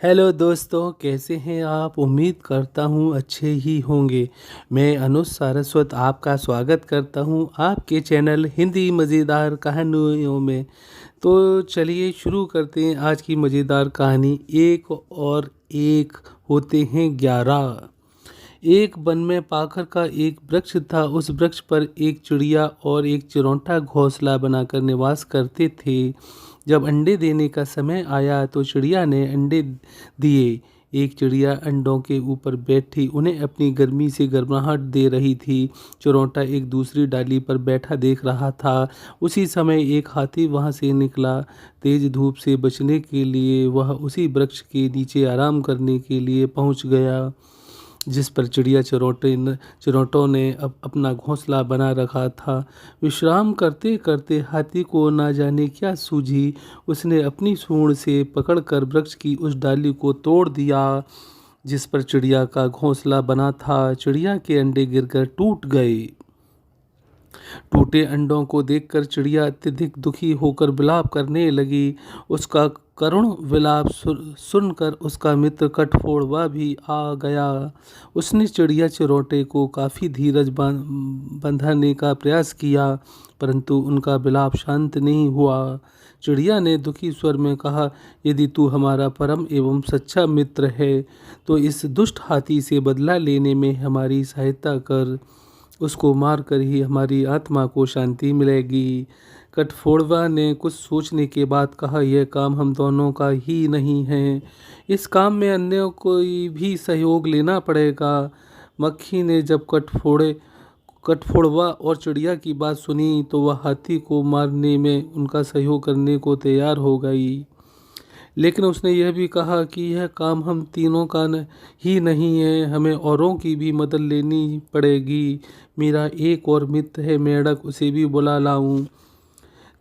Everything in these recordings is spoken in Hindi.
हेलो दोस्तों, कैसे हैं आप? उम्मीद करता हूँ अच्छे ही होंगे। मैं अनुज सारस्वत आपका स्वागत करता हूँ आपके चैनल हिंदी मज़ेदार कहानियों में। तो चलिए शुरू करते हैं आज की मज़ेदार कहानी। एक और एक होते हैं 11। एक वन में पाखर का एक वृक्ष था। उस वृक्ष पर एक चिड़िया और एक चिरौंटा घोंसला बनाकर निवास करते थे। जब अंडे देने का समय आया तो चिड़िया ने अंडे दिए। एक चिड़िया अंडों के ऊपर बैठी उन्हें अपनी गर्मी से गर्माहट दे रही थी। चिरौंटा एक दूसरी डाली पर बैठा देख रहा था। उसी समय एक हाथी वहां से निकला। तेज धूप से बचने के लिए वह उसी वृक्ष के नीचे आराम करने के लिए पहुंच गया जिस पर चिड़िया चिरौंटों ने अब अपना घोंसला बना रखा था। विश्राम करते करते हाथी को ना जाने क्या सूझी। उसने अपनी सूंड से पकड़कर वृक्ष की उस डाली को तोड़ दिया जिस पर चिड़िया का घोंसला बना था। चिड़िया के अंडे गिरकर टूट गए। टूटे अंडों को देखकर चिड़िया अत्यधिक दुखी होकर विलाप करने लगी। उसका करुण विलाप सुनकर उसका मित्र कठफोड़वा भी आ गया। उसने चिड़िया चिरौंटे को काफ़ी धीरज बंधाने का प्रयास किया, परंतु उनका विलाप शांत नहीं हुआ। चिड़िया ने दुखी स्वर में कहा, यदि तू हमारा परम एवं सच्चा मित्र है तो इस दुष्ट हाथी से बदला लेने में हमारी सहायता कर। उसको मारकर ही हमारी आत्मा को शांति मिलेगी। कठफोड़वा ने कुछ सोचने के बाद कहा, यह काम हम दोनों का ही नहीं है। इस काम में अन्य कोई भी सहयोग लेना पड़ेगा। मक्खी ने जब कठफोड़वा और चिड़िया की बात सुनी तो वह हाथी को मारने में उनका सहयोग करने को तैयार हो गई। लेकिन उसने यह भी कहा कि यह काम हम तीनों का ही नहीं है, हमें औरों की भी मदद लेनी पड़ेगी। मेरा एक और मित्र है मेंढक, उसे भी बुला लाऊं।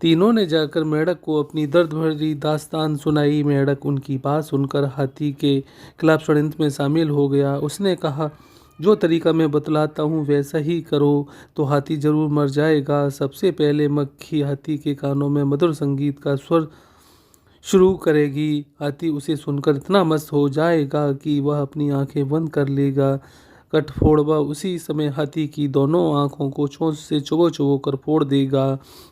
तीनों ने जाकर मेंढक को अपनी दर्द भरी दास्तान सुनाई। मेंढक उनकी बात सुनकर हाथी के खिलाफ षड्यंत्र में शामिल हो गया। उसने कहा, जो तरीका मैं बतलाता हूँ वैसा ही करो तो हाथी जरूर मर जाएगा। सबसे पहले मक्खी हाथी के कानों में मधुर संगीत का स्वर शुरू करेगी। हाथी उसे सुनकर इतना मस्त हो जाएगा कि वह अपनी आंखें बंद कर लेगा। कठफोड़वा उसी समय हाथी की दोनों आंखों को चोंच से चुभो कर फोड़ देगा।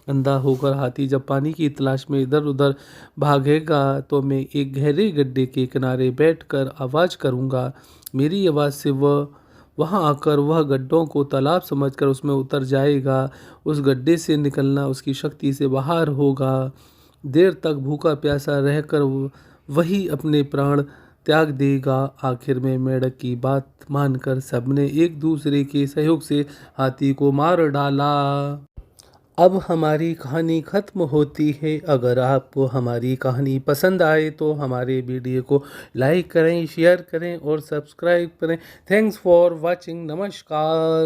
अंधा होकर हाथी जब पानी की तलाश में इधर उधर भागेगा तो मैं एक गहरे गड्ढे के किनारे बैठकर आवाज़ करूँगा। मेरी आवाज़ से वह वहाँ आकर वह गड्ढों को तालाब समझकर उसमें उतर जाएगा। उस गड्ढे से निकलना उसकी शक्ति से बाहर होगा। देर तक भूखा प्यासा रहकर वही अपने प्राण त्याग देगा। आखिर में मेंढक की बात मानकर सबने एक दूसरे के सहयोग से हाथी को मार डाला। अब हमारी कहानी खत्म होती है। अगर आपको हमारी कहानी पसंद आए तो हमारे वीडियो को लाइक करें, शेयर करें और सब्सक्राइब करें। Thanks for watching. नमस्कार।